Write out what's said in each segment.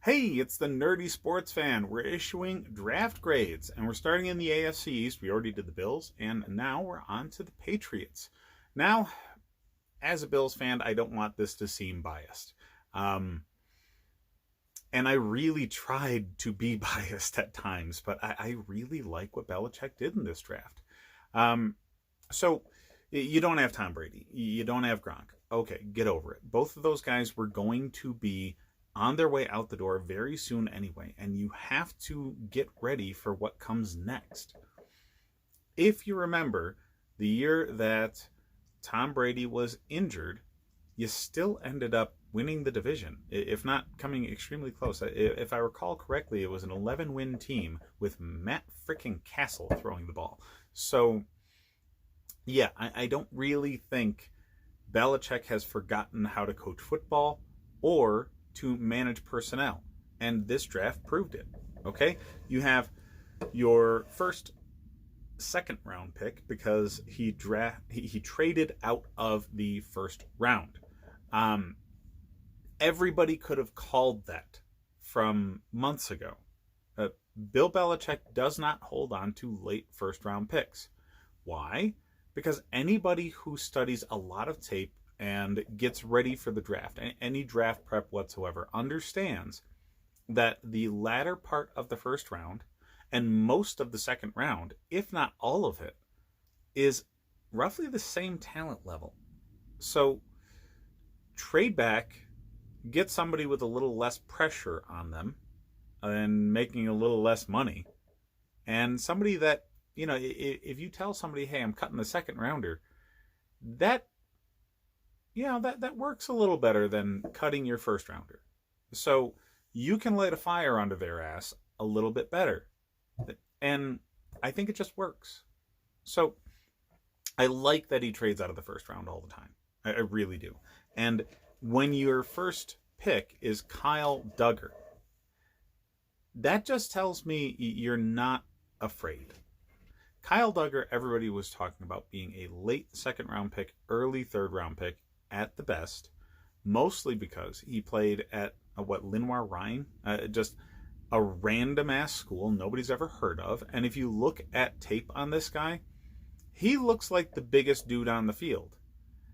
Hey, it's the Nerdy Sports Fan. We're issuing draft grades, and we're starting in the AFC East. We already did the Bills, and now we're on to the Patriots. Now, as a Bills fan, I don't want this to seem biased. Um, and I really tried to be biased at times, but I really like what Belichick did in this draft. Um, so, you don't have Tom Brady. You don't have Gronk. Okay, get over it. Both of those guys were going to be on their way out the door very soon anyway, and you have to get ready for what comes next. If you remember, the year that Tom Brady was injured, you still ended up winning the division, if not coming extremely close. If I recall correctly, it was an 11-win team with Matt frickin' Castle throwing the ball. So, yeah, I don't really think Belichick has forgotten how to coach football or to manage personnel, and this draft proved it. Okay, you have your second round pick because he traded out of the first round. Everybody could have called that from months ago. Bill Belichick does not hold on to late first round picks. Why? Because anybody who studies a lot of tape and gets ready for the draft, any draft prep whatsoever, understands that the latter part of the first round and most of the second round, if not all of it, is roughly the same talent level. So trade back, get somebody with a little less pressure on them and making a little less money, and somebody that, if you tell somebody, hey, I'm cutting the second rounder, that works a little better than cutting your first rounder. So you can light a fire under their ass a little bit better. And I think it just works. So I like that he trades out of the first round all the time. I really do. And when your first pick is Kyle Duggar, that just tells me you're not afraid. Kyle Duggar, everybody was talking about being a late second round pick, early third round pick at the best, mostly because he played at Lenoir Rhyne, just a random ass school nobody's ever heard of. And if you look at tape on this guy, he looks like the biggest dude on the field,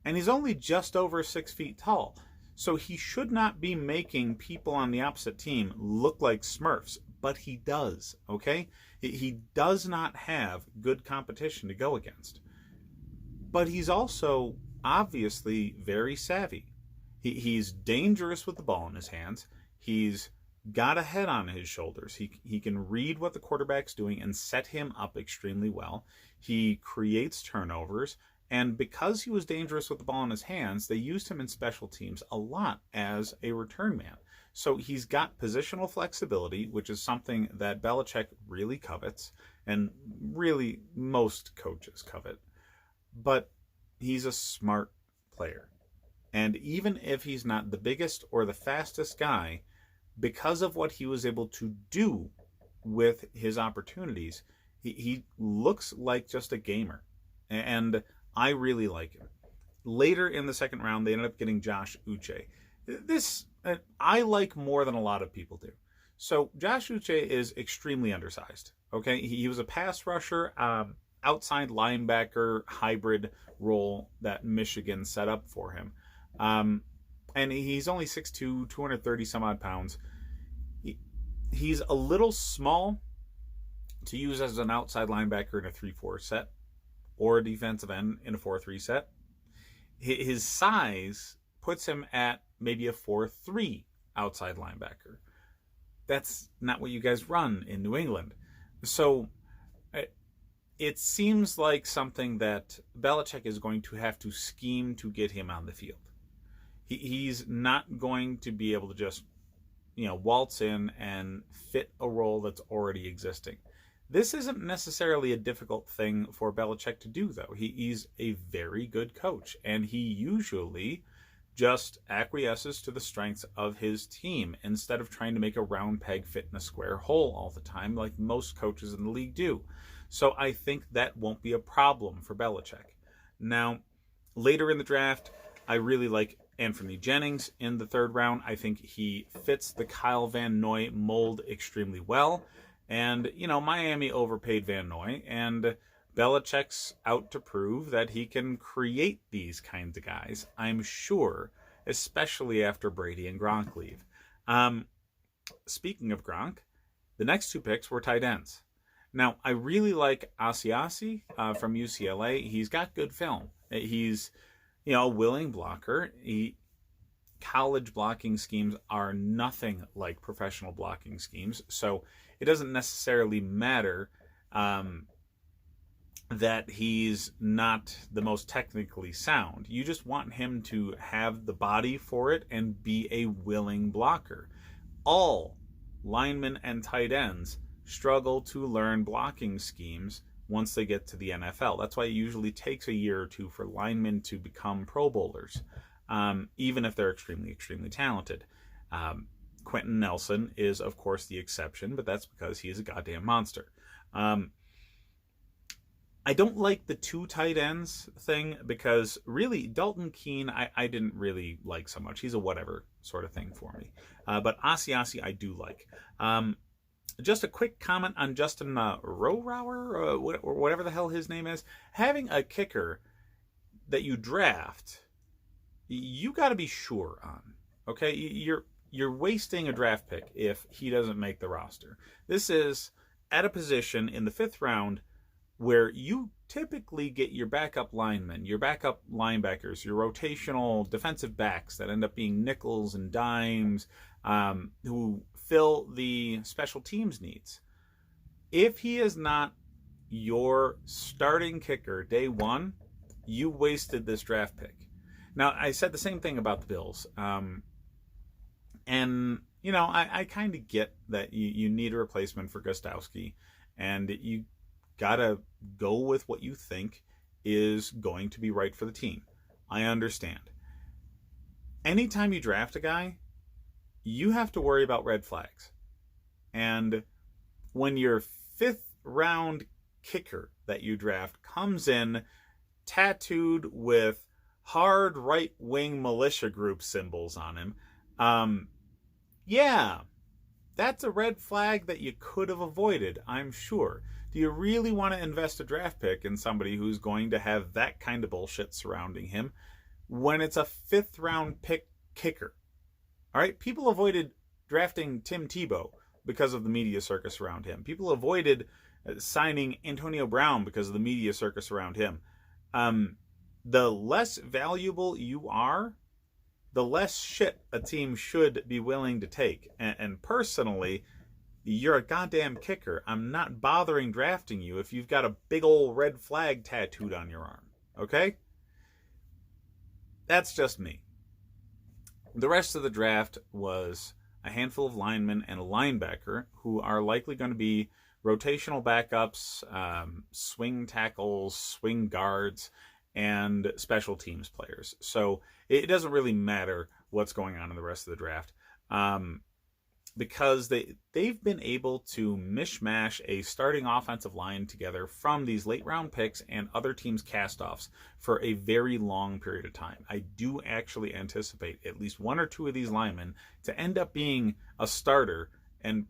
and he's only just over 6 feet tall. So he should not be making people on the opposite team look like Smurfs, but he does. Okay, he does not have good competition to go against, but he's also obviously very savvy. He's dangerous with the ball in his hands. He's got a head on his shoulders. He can read what the quarterback's doing and set him up extremely well. He creates turnovers, and because he was dangerous with the ball in his hands, they used him in special teams a lot as a return man. So he's got positional flexibility, which is something that Belichick really covets, and really most coaches covet. But he's a smart player. And even if he's not the biggest or the fastest guy, because of what he was able to do with his opportunities, he looks like just a gamer. And I really like him. Later in the second round, they ended up getting Josh Uche. This I like more than a lot of people do. So Josh Uche is extremely undersized. Okay, he was a pass rusher, outside linebacker hybrid role that Michigan set up for him. And he's only 6'2", 230 some odd pounds. He's a little small to use as an outside linebacker in a 3-4 set or a defensive end in a 4-3 set. His size puts him at maybe a 4-3 outside linebacker. That's not what you guys run in New England. So it seems like something that Belichick is going to have to scheme to get him on the field. He's not going to be able to just, waltz in and fit a role that's already existing. This isn't necessarily a difficult thing for Belichick to do, though. He's a very good coach, and he usually just acquiesces to the strengths of his team instead of trying to make a round peg fit in a square hole all the time like most coaches in the league do. So I think that won't be a problem for Belichick. Now, later in the draft, I really like Anthony Jennings in the third round. I think he fits the Kyle Van Noy mold extremely well. And, Miami overpaid Van Noy, and Belichick's out to prove that he can create these kinds of guys, I'm sure, especially after Brady and Gronk leave. Speaking of Gronk, the next 2 picks were tight ends. Now, I really like Asiasi from UCLA. He's got good film. He's, a willing blocker. College blocking schemes are nothing like professional blocking schemes, so it doesn't necessarily matter that he's not the most technically sound. You just want him to have the body for it and be a willing blocker. All linemen and tight ends struggle to learn blocking schemes once they get to the NFL. That's why it usually takes a year or 2 for linemen to become Pro Bowlers, even if they're extremely, extremely talented. Quentin Nelson is, of course, the exception, but that's because he is a goddamn monster. I don't like the 2 tight ends thing because really Dalton Keene I didn't really like so much. He's a whatever sort of thing for me. But Asiasi I do like. Just a quick comment on Justin Rohrauer, or whatever the hell his name is. Having a kicker that you draft, you got to be sure on. Okay, you're wasting a draft pick if he doesn't make the roster. This is at a position in the 5th round where you typically get your backup linemen, your backup linebackers, your rotational defensive backs that end up being nickels and dimes, who fill the special teams needs. If he is not your starting kicker day 1, you wasted this draft pick. Now, I said the same thing about the Bills. And, I kind of get that you need a replacement for Gostowski, and you got to go with what you think is going to be right for the team. I understand. Anytime you draft a guy, you have to worry about red flags. And when your 5th round kicker that you draft comes in tattooed with hard right-wing militia group symbols on him, yeah, that's a red flag that you could have avoided, I'm sure. Do you really want to invest a draft pick in somebody who's going to have that kind of bullshit surrounding him when it's a 5th round pick kicker? All right, people avoided drafting Tim Tebow because of the media circus around him. People avoided signing Antonio Brown because of the media circus around him. The less valuable you are, the less shit a team should be willing to take. And personally, you're a goddamn kicker. I'm not bothering drafting you if you've got a big old red flag tattooed on your arm. Okay? That's just me. The rest of the draft was a handful of linemen and a linebacker who are likely going to be rotational backups, swing tackles, swing guards, and special teams players. So it doesn't really matter what's going on in the rest of the draft, because they've been able to mishmash a starting offensive line together from these late round picks and other teams' cast-offs for a very long period of time. I do actually anticipate at least 1 or 2 of these linemen to end up being a starter and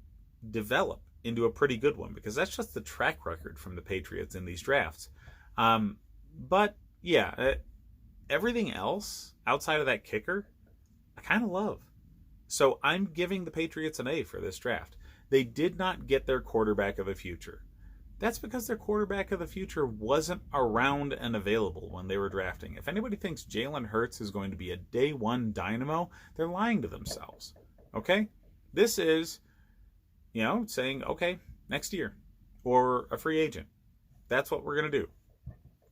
develop into a pretty good one, because that's just the track record from the Patriots in these drafts. But yeah, everything else outside of that kicker, I kind of love. So I'm giving the Patriots an A for this draft. They did not get their quarterback of the future. That's because their quarterback of the future wasn't around and available when they were drafting. If anybody thinks Jalen Hurts is going to be a day 1 dynamo, they're lying to themselves. Okay? This is, saying, okay, next year, or a free agent. That's what we're going to do.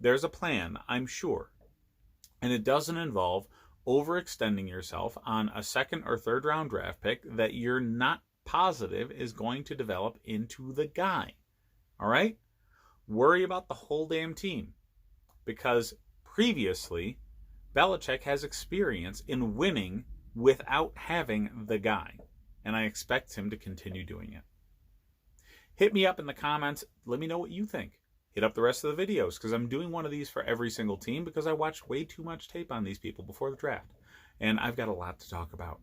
There's a plan, I'm sure. And it doesn't involve overextending yourself on a 2nd or 3rd round draft pick that you're not positive is going to develop into the guy. All right? Worry about the whole damn team, because previously Belichick has experience in winning without having the guy, and I expect him to continue doing it. Hit me up in the comments. Let me know what you think. Hit up the rest of the videos, because I'm doing one of these for every single team, because I watched way too much tape on these people before the draft. and I've got a lot to talk about.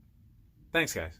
Thanks, guys.